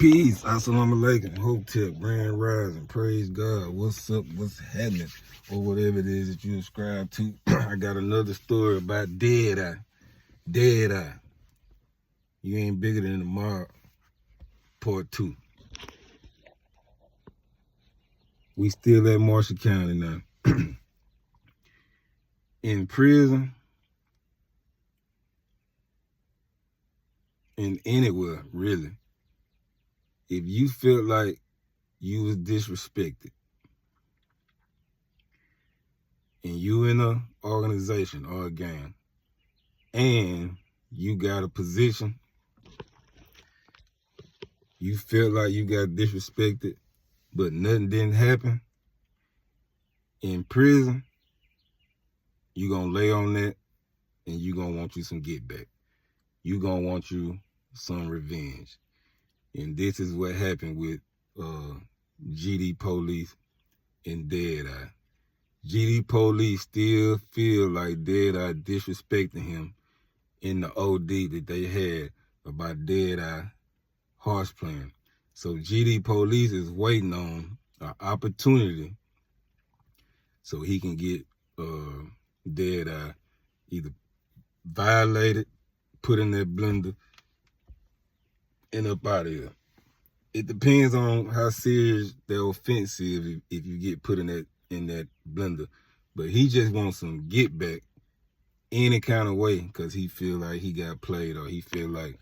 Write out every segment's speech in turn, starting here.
Peace. Assalamu alaikum. Hope tip. Grand rising. Praise God. What's up? What's happening? Or whatever it is that you subscribe to. I got another story about Dead Eye. Dead Eye. You ain't bigger than the mob. Part 2. We still at Marshall County now. In prison. And anywhere, really. If you feel like you was disrespected and you in a organization or a gang and you got a position, you feel like you got disrespected, but nothing didn't happen, in prison, you gonna lay on that and you gonna want you some get back. You gonna want you some revenge. And this is what happened with GD Police and Dead Eye. GD Police still feel like Dead Eye disrespecting him in the OD that they had about Dead Eye horse playing. So GD Police is waiting on an opportunity so he can get Dead Eye either violated, put in that blender, and up out of here. It depends on how serious the offense is if you get put in that blender. But he just wants some get back any kind of way because he feel like he got played or he feel like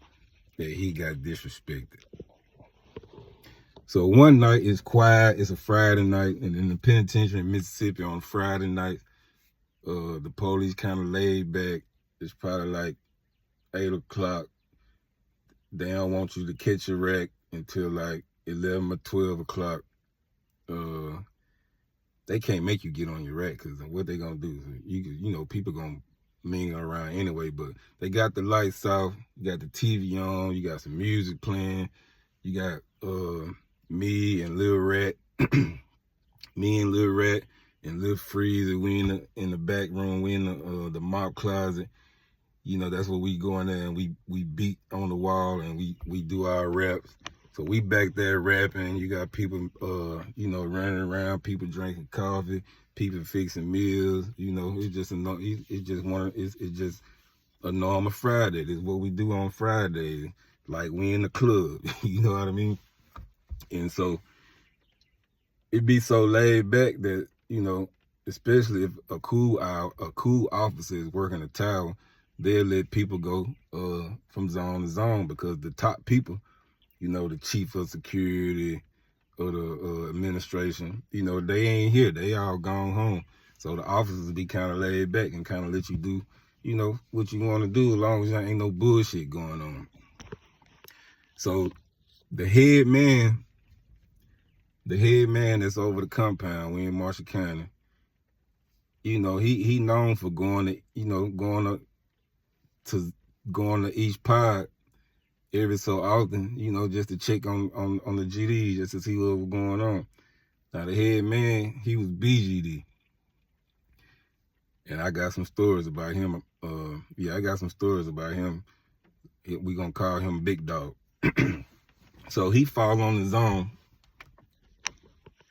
that he got disrespected. So one night it's quiet, it's a Friday night, and in the penitentiary in Mississippi on Friday night, the police kind of laid back. It's probably like 8 o'clock. They don't want you to catch a wreck until like 11 or 12 o'clock. They can't make you get on your rack because what they gonna do? You know, people gonna mingle around anyway, but they got the lights off, you got the TV on, you got some music playing, you got me and Lil Rat, me and Lil Rat and Lil Freezer, we in the back room, we in the mop closet. You know, that's where we go in there and we beat on the wall and we do our raps. So we back there rapping. You got people, you know, running around, people drinking coffee, people fixing meals. You know, it's just a normal Friday. This is what we do on Fridays. Like we in the club, you know what I mean? And so it be so laid back that, you know, especially if a cool officer is working a tower, they'll let people go from zone to zone because the top people, you know, the chief of security or the administration, you know, they ain't here. They all gone home. So the officers be kind of laid back and kind of let you do, you know, what you want to do as long as there ain't no bullshit going on. So the head man that's over the compound, we in Marshall County, you know, he known for going to each pod every so often, you know, just to check on the GD, just to see what was going on. Now the head man, he was BGD. And I got some stories about him. I got some stories about him. We gonna call him Big Dog. So he fall on his own.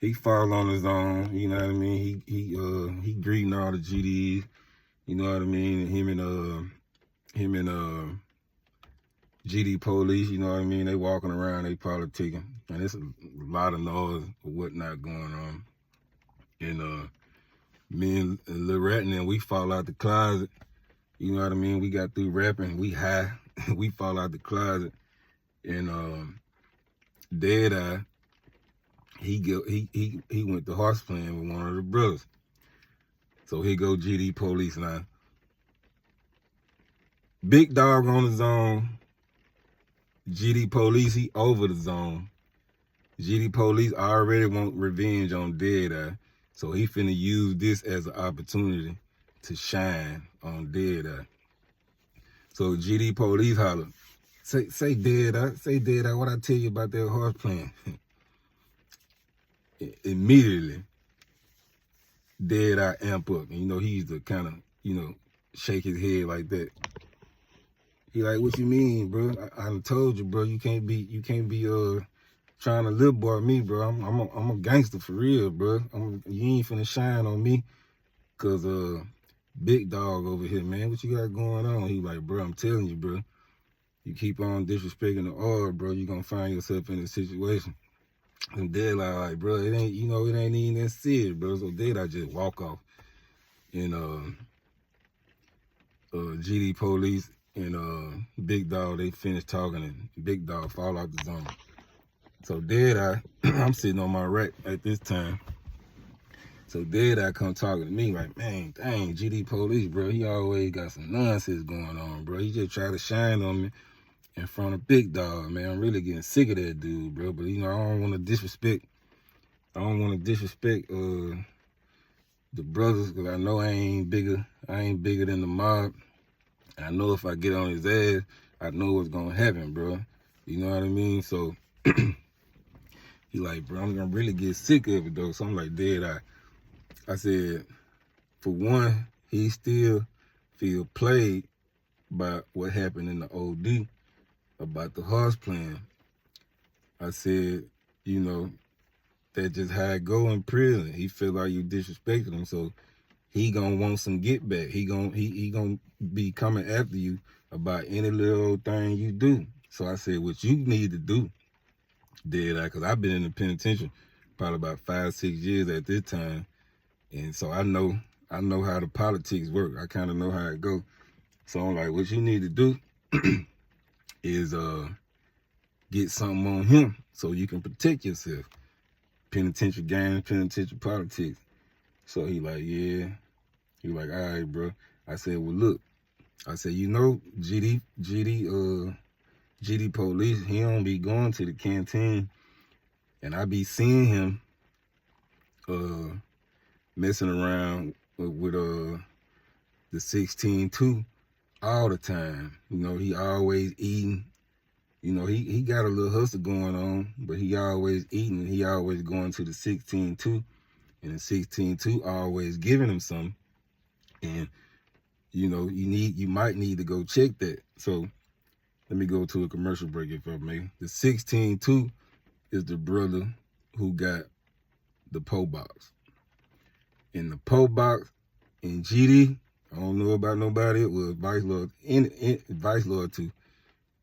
He fall on his own, you know what I mean? He greeting all the GDs, you know what I mean? Him and GD Police, you know what I mean? They walking around, they politicking. And there's a lot of noise or whatnot going on. And me and Lil Rat and then we fall out the closet. You know what I mean? We got through rapping, we high, we fall out the closet. And Dead Eye, he went to horse playing with one of the brothers. So here go GD Police now. Big Dog on the zone. GD Police, he over the zone. GD Police already want revenge on Dead Eye. So he finna use this as an opportunity to shine on Dead Eye. So GD Police holler, say Dead Eye, what I tell you about that horse playing? Immediately, Dead Eye amp up. And you know, he used to kind of, you know, shake his head like that. He like, what you mean, bro? I told you, bro, you can't be trying to live boy me, bro. I'm a gangster for real, bro. You ain't finna shine on me, cause big dog over here, man. What you got going on? He like, bro, I'm telling you, bro. You keep on disrespecting the art, bro, you gonna find yourself in a situation. And then like, bro, it ain't, it ain't even that serious, bro. So then I just walk off. And GD Police and Big Dog, they finished talking, and Big Dog fall out the zone. So I'm sitting on my rack at this time. So I come talking to me like, man, dang, GD Police, bro, he always got some nonsense going on, bro. He just try to shine on me in front of Big Dog, man. I'm really getting sick of that dude, bro. But I don't want to disrespect. The brothers, because I know I ain't bigger than the mob. I know if I get on his ass, I know what's gonna happen, bro. You know what I mean? So he like, bro, I'm gonna really get sick of it though. So I'm like, I said, for one, he still feel played by what happened in the OD about the horse plan. I said, that's just how it go in prison. He feel like you disrespected him, so he gonna want some get back. He gonna be coming after you about any little thing you do. So I said, what you need to do, because I've been in the penitentiary probably about 5-6 years at this time, and so I know how the politics work. I kind of know how it go. So I'm like, what you need to do is get something on him so you can protect yourself. Penitentiary gangs, penitentiary politics. So he like, yeah. He like, all right, bro. I said, well, look. I said, GD Police, he don't be going to the canteen, and I be seeing him messing around with the 16-2 all the time. He always eating. He got a little hustle going on, but he always eating. He always going to the 16-2, and the 16-2 always giving him something. And you might need to go check that. So let me go to a commercial break if I may. The 16-2 is the brother who got the PO box. In the PO box in GD, I don't know about nobody. It was Vice Lord too.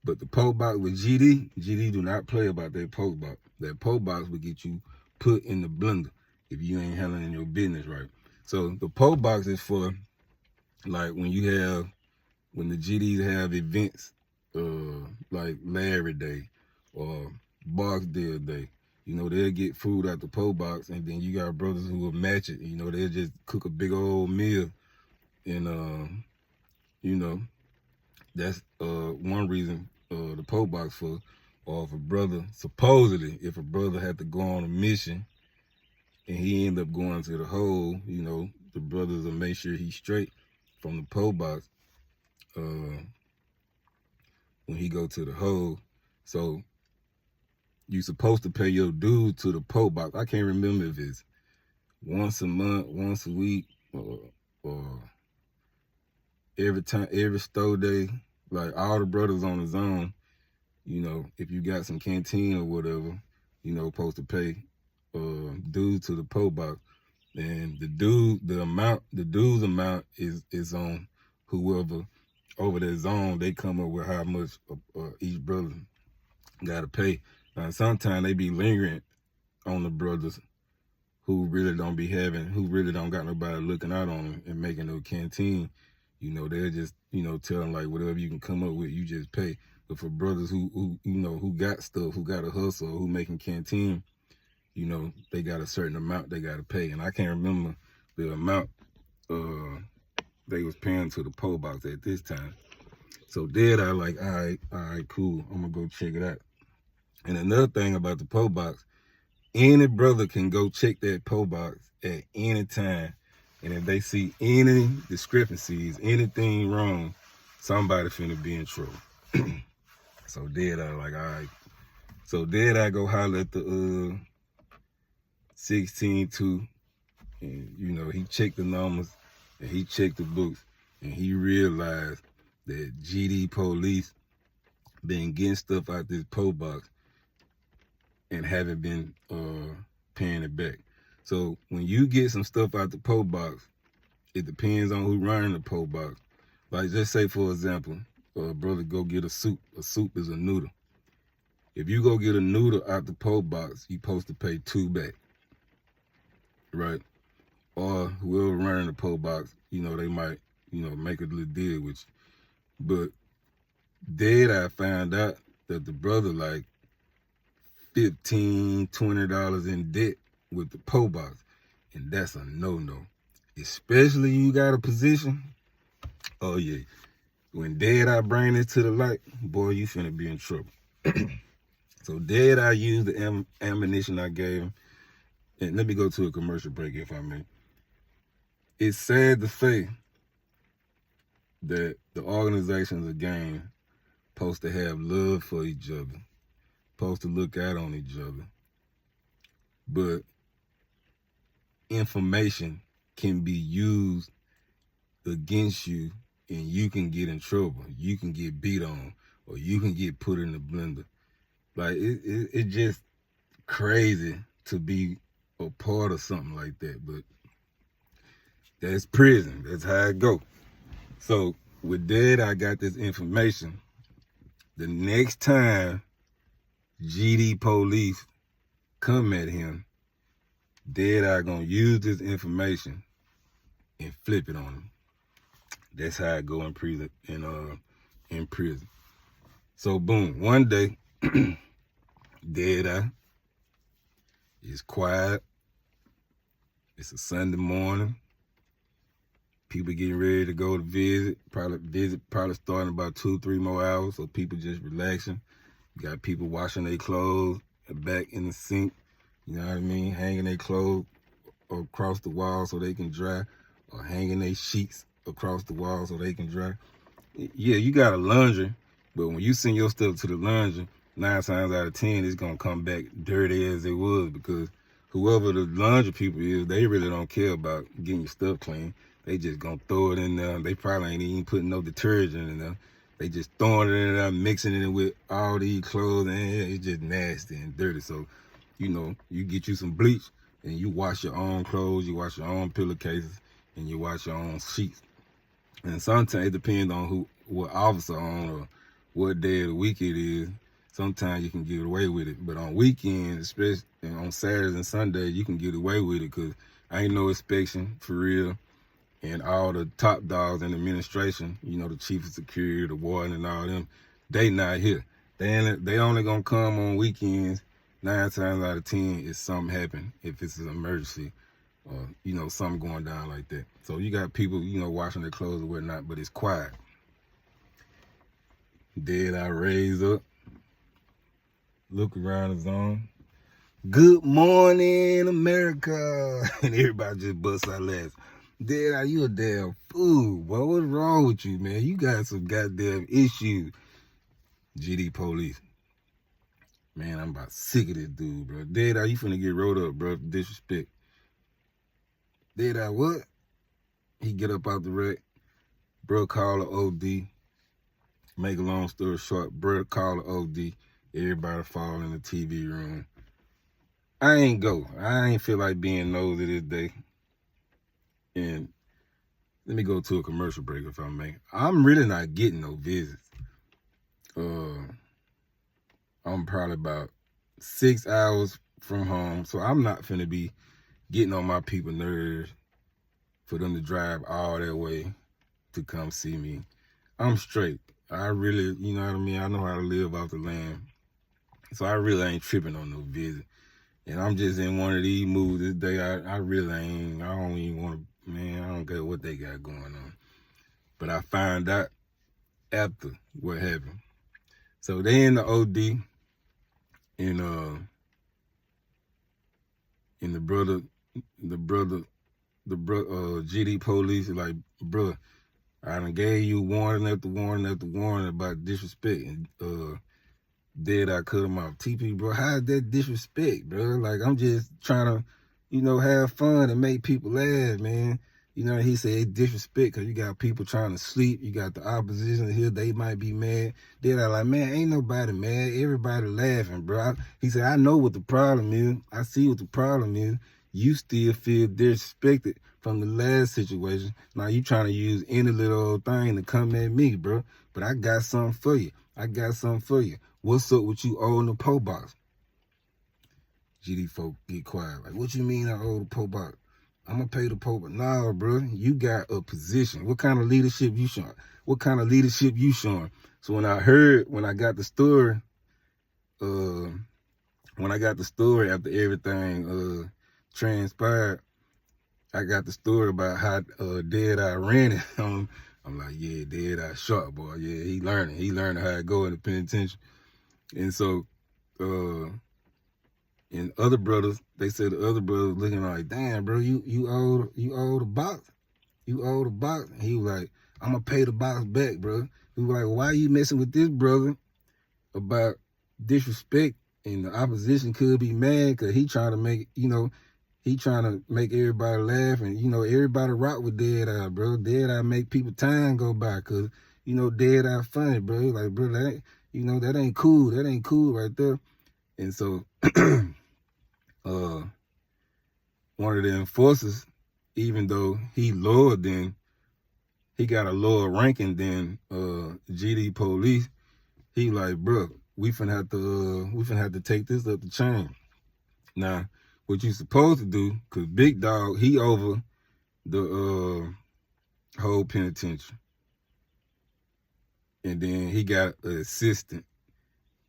But the PO box with GD do not play about that PO box. That PO box will get you put in the blender if you ain't handling your business right. So the PO box is for like when the GDs have events, like Larry Day or Barksdale Day. They'll get food out the PO box, and then you got brothers who will match it. They'll just cook a big old meal, and that's one reason the PO box for. Or if a brother, supposedly, if a brother had to go on a mission and he end up going to the hole, the brothers will make sure he's straight from the PO box when he go to the hole. So you supposed to pay your dues to the PO box. I can't remember if it's once a month, once a week, or every stow day. Like all the brothers on the zone, if you got some canteen or whatever, supposed to pay dues to the PO box. And the dues amount is on whoever over that zone. They come up with how much each brother got to pay. Now, sometimes they be lingering on the brothers who really don't got nobody looking out on them and making no canteen. They'll just, tell them like whatever you can come up with, you just pay. But for brothers who got stuff, who got a hustle, who making canteen, they got a certain amount they got to pay. And I can't remember the amount they was paying to the PO box at this time. So I like, all right, cool. I'm going to go check it out. And another thing about the PO box, any brother can go check that PO box at any time. And if they see any discrepancies, anything wrong, somebody finna be in trouble. So I like, all right. So I go holler at the 16-2, and he checked the numbers and he checked the books, and he realized that GD Police been getting stuff out this PO box and haven't been paying it back. So when you get some stuff out the PO box, it depends on who running the PO box. Like just say for example, brother go get a soup. A soup is a noodle. If you go get a noodle out the PO box, you supposed to pay $2 back, right? Or whoever running the PO box, they might, make a little deal with you. But then I found out that the brother like $15, $20 in debt with the PO box. And that's a no-no. Especially you got a position. Oh yeah. When I bring this to the light, boy, you finna be in trouble. So I used the ammunition I gave him. And let me go to a commercial break if I may. It's sad to say that the organizations of game supposed to have love for each other, supposed to look out on each other. But information can be used against you and you can get in trouble. You can get beat on or you can get put in the blender. Like it's just crazy to be a part of something like that. But that's prison. That's how it go. So with that, I got this information. The next time GD police come at him, I gonna use this information and flip it on him. That's how I go in prison. In prison. So boom, one day, I is quiet. It's a Sunday morning. People getting ready to go to visit. Probably starting about 2-3 more hours. So people just relaxing. You got people washing their clothes back in the sink. You know what I mean? Hanging their clothes across the wall so they can dry, or hanging their sheets across the wall so they can dry. Yeah, you got a laundry, but when you send your stuff to the laundry, 9 times out of 10, it's gonna come back dirty as it was, because whoever the laundry people is, they really don't care about getting your stuff clean. They just gonna throw it in there. They probably ain't even putting no detergent in there. They just throwing it in there, mixing it with all these clothes, and it's just nasty and dirty. So, you get you some bleach and you wash your own clothes, you wash your own pillowcases, and you wash your own sheets. And sometimes it depends on what officer on or what day of the week it is. Sometimes you can get away with it, but on weekends, especially on Saturdays and Sundays, you can get away with it because ain't no inspection for real. And all the top dogs in the administration, the chief of security, the warden, and all them, they not here. They only gonna come on weekends. 9 times out of 10, if something happen, if it's an emergency, or something going down like that. So you got people, washing their clothes or whatnot, but it's quiet. I raise up, look around the zone. Good morning, America, and everybody just busts out laughing. You a damn fool, boy. What's wrong with you, man? You got some goddamn issues. GD police. Man, I'm about sick of this dude, bro. You finna get rolled up, bro, for disrespect. What? He get up out the wreck. Bro, call the OD. Make a long story short, bro, call the OD. Everybody fall in the TV room. I ain't feel like being nosy this day. And let me go to a commercial break if I may. I'm really not getting no visits. I'm probably about 6 hours from home, so I'm not finna be getting on my people's nerves for them to drive all that way to come see me. I'm straight. I really, you know what I mean? I know how to live off the land. So I really ain't tripping on no visit. And I'm just in one of these moods this day. I really ain't, I don't even want to, man, I don't care what they got going on. But I found out after what happened. So they in the OD, and the GD police is like, bro, I done gave you warning after warning after warning about disrespect, and I cut him off. TP, bro, how is that disrespect, bro? Like, I'm just trying to, have fun and make people laugh, man. You know, he said it's disrespect because you got people trying to sleep. You got the opposition here. They might be mad. They're like, man, ain't nobody mad. Everybody laughing, bro. He said, I know what the problem is. I see what the problem is. You still feel disrespected from the last situation. Now you trying to use any little old thing to come at me, bro. But I got something for you. I got something for you. What's up with you owing the po box? GD folk get quiet. Like, what you mean I owe the po box? I'm going to pay the po box. Nah, bro, you got a position. What kind of leadership you showing? What kind of leadership you showing? So when I got the story, after everything transpired, I got the story about how Dead Eye ran it. I'm like, yeah, Dead Eye sharp, boy. Yeah, he learning how to go in the penitentiary. And so, and other brothers, they said the other brothers looking like, damn, bro, you owe the box. You owe the box. And he was like, I'm going to pay the box back, bro. He was like, well, why are you messing with this brother about disrespect? And the opposition could be mad because he trying to make, he trying to make everybody laugh. And, everybody rock with Dead Eye, bro. Dead Eye make people time go by because, Dead Eye funny, bro. Like, bro, that ain't cool. That ain't cool right there. And so one of the enforcers, even though he got a lower ranking than GD police, he like, bro, we finna have to take this up the chain. Now, what you supposed to do, cause Big Dog, he over the whole penitentiary. And then he got an assistant.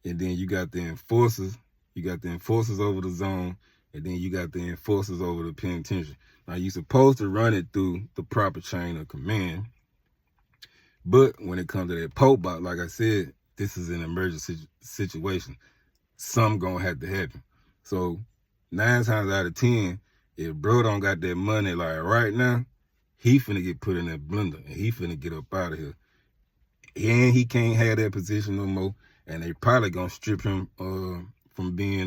And then you got the enforcers. You got the enforcers over the zone. And then you got the enforcers over the penitentiary. Now, you're supposed to run it through the proper chain of command. But when it comes to that pope box, like I said, this is an emergency situation. Something gonna have to happen. So 9 times out of 10, if bro don't got that money like right now, he finna get put in that blender and he finna get up out of here. And he can't have that position no more. And they probably gonna strip him from being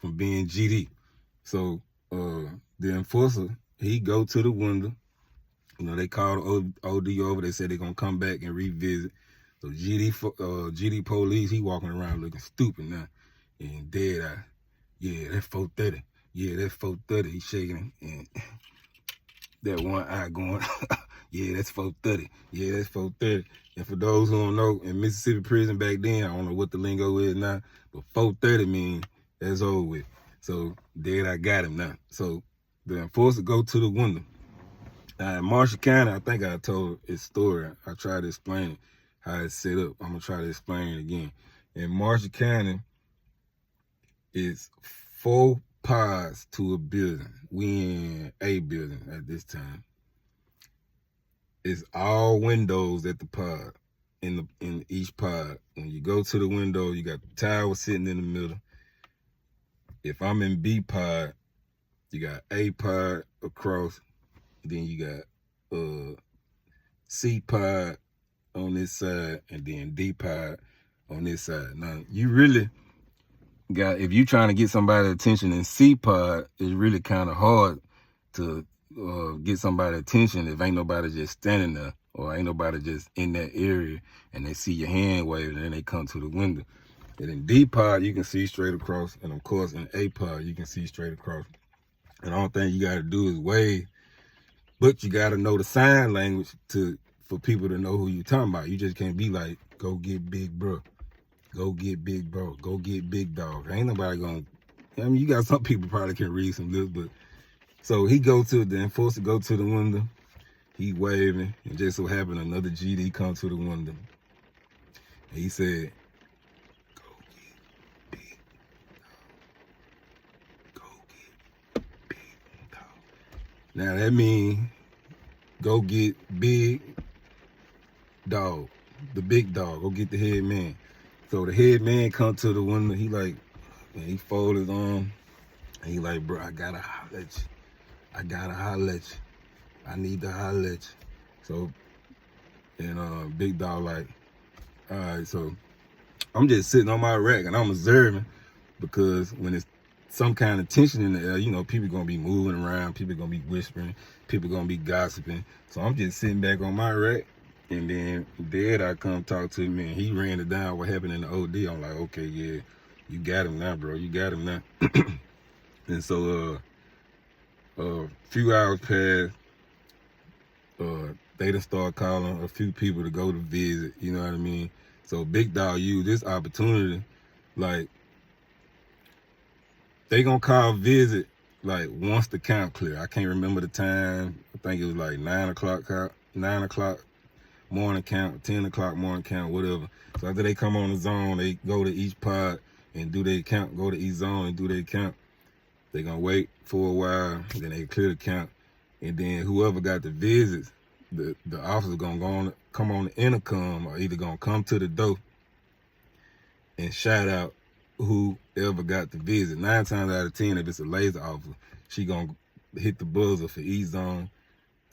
GD. So the enforcer, he go to the window. They called OD over. They said they're gonna come back and revisit. So GD police, he walking around looking stupid now. And Dead Eye, yeah, that's 430. Yeah, that's 430. He shaking it. And that one eye going, yeah, that's 430. Yeah, that's 430. And for those who don't know, in Mississippi prison back then, I don't know what the lingo is now, but 430 means that's over with. So Dead Eye got him now. So the enforcer go to the window. Now, in Marshall County, I think I told his story. I tried to explain it, how it's set up. I'm going to try to explain it again. In Marshall County, it's 4 pods to a building. We in a building at this time. It's all windows at the pod, in each pod. When you go to the window, you got the tower sitting in the middle. If I'm in B pod, you got A pod across. Then you got C pod on this side, and then D pod on this side. Now, you really got, if you trying to get somebody's attention in C pod, it's really kind of hard to get somebody's attention if ain't nobody just standing there or ain't nobody just in that area and they see your hand waving and then they come to the window. And in D pod, you can see straight across. And of course, in A pod, you can see straight across. And the only thing you got to do is wave. But you got to know the sign language for people to know who you're talking about. You just can't be like, go get big bro. Go get big bro. Go get big dog. Ain't nobody going to, I mean, you got some people probably can read some lips, but. So the enforcer go to the window. He waving. And just so happened another GD come to the window. And he said, go get big dog. Go get big dog. Now that means go get big dog, the big dog. Go get the head man. So the head man come to the window. He like, and he fold his arm. And he like, bro, I gotta holler at you. I gotta holler at you. I need to holler at you. So, and Big Dog like, all right, so I'm just sitting on my rack and I'm observing because when it's some kind of tension in the air. You know, people gonna be moving around, people gonna be whispering, people gonna be gossiping. So I'm just sitting back on my rack, and then Dad, I come talk to me, and he ran it down what happened in the OD. I'm like, okay, yeah, you got him now, bro. You got him now. And so a few hours passed. They done start calling a few people to go to visit. You know what I mean? So Big Dog used this opportunity, like, they gonna call visit like once the count clear. I can't remember the time. I think it was like 9 o'clock morning count, 10 o'clock morning count, whatever. So after they come on the zone, they go to each pod and do their count, go to each zone and do their count. They gonna wait for a while, then they clear the count. And then whoever got the visits, the officer gonna come on the intercom, or either gonna come to the door and shout out whoever got the visit. 9 times out of 10, if it's a laser officer, she gonna hit the buzzer for each zone.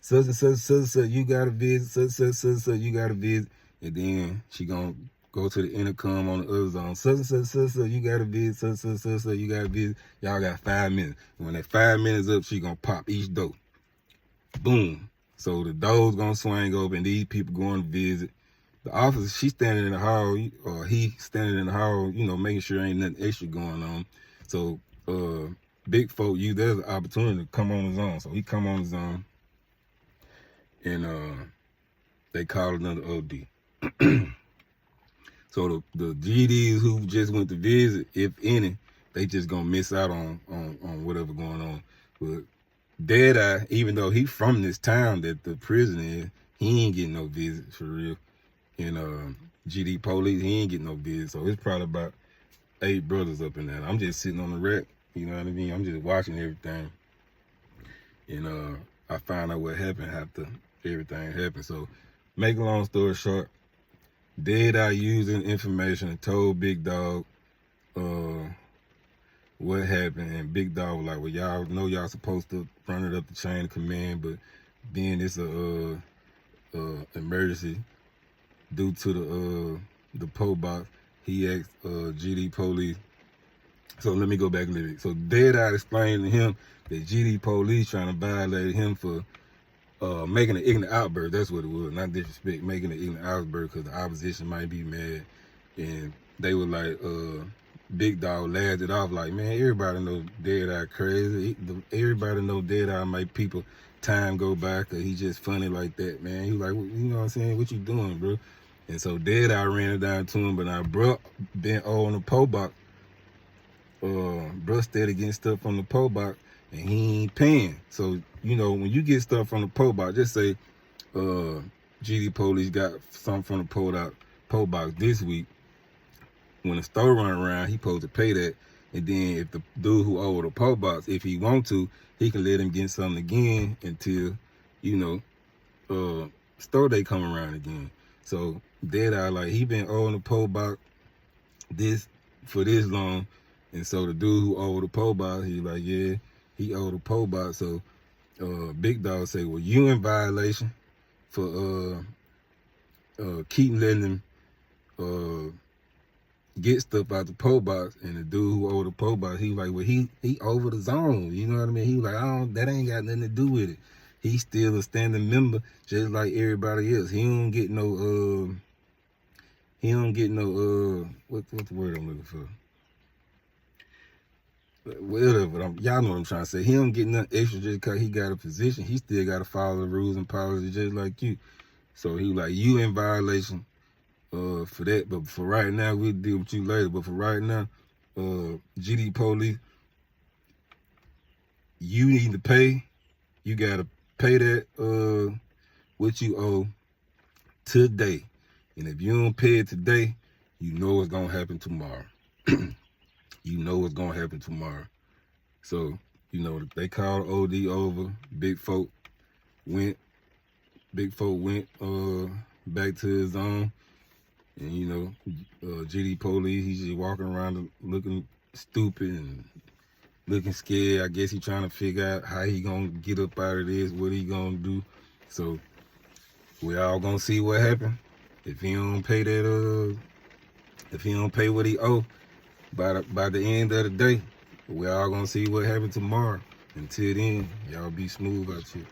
Such and such, you got a visit. Such, you got a visit. And then she gonna go to the intercom on the other zone. Such, you got a visit. Such, you got a visit. Y'all got 5 minutes. And when that 5 minutes up, she gonna pop each door. Boom. So the door's gonna swing open. These people going to visit. The officer, she standing in the hall, or he standing in the hall, you know, making sure ain't nothing extra going on. So big folk, there's an opportunity to come on the zone. So he come on the zone, and they call another OD. So the GDs who just went to visit, if any, they just gonna miss out on whatever going on. But Deadeye, even though he from this town that the prison is, he ain't getting no visits for real. And GD police, he ain't getting no visits. So it's probably about 8 brothers up in there. I'm just sitting on the rack, you know what I mean? I'm just watching everything. And I found out what happened after everything happened. So make a long story short, Deadeye using information and told Big Dog what happened, and Big Dog was like, well, y'all know y'all supposed to run it up the chain of command, but then it's a emergency due to the PO box. He asked GD police. So let me go back a little bit. So Deadeye explained to him that GD police trying to violate him for making an ignorant outburst. That's what it was, not disrespect, making an ignorant outburst because the opposition might be mad. And they were like, Big Dog laughed it off like, man, everybody know Deadeye crazy. Everybody know Deadeye make people time go by because he just funny like that, man. He was like, well, you know what I'm saying? What you doing, bro? And so Deadeye ran it down to him, but now bro been on the PO box. Bro steady getting stuff from the PO box, and he ain't paying. So, you know, when you get stuff from the PO box, just say GD police got something from the PO box this week. When the store run around, he supposed to pay that. And then if the dude who owed the PO box, if he want to, he can let him get something again until, you know, store day come around again. So Deadeye, like, he been owing the PO box for this long. And so the dude who owed the PO box, he like, yeah, he owed the PO box. So Big Dog say, well, you in violation for keep letting him get stuff out the PO box. And the dude who owed the PO box, he like, well, he over the zone. You know what I mean? He was like, that ain't got nothing to do with it. He's still a standing member, just like everybody else. He don't get no what's the word I'm looking for? Whatever, y'all know what I'm trying to say. He don't get nothing extra just because he got a position. He still got to follow the rules and policies just like you. So he like, you in violation for that. But for right now, we'll deal with you later. But for right now, GD police, you need to pay. You got to pay that what you owe today. And if you don't pay it today, you know what's going to happen tomorrow. You know what's gonna happen tomorrow. So, you know, they called OD over. Big folk went back to his zone. And, you know, GD police, he's just walking around looking stupid and looking scared. I guess he trying to figure out how he gonna get up out of this, what he gonna do. So we all gonna see what happens. If he don't pay that, if he don't pay what he owe, by the end of the day, But we all gonna see what happens tomorrow. Until then, y'all be smooth out here.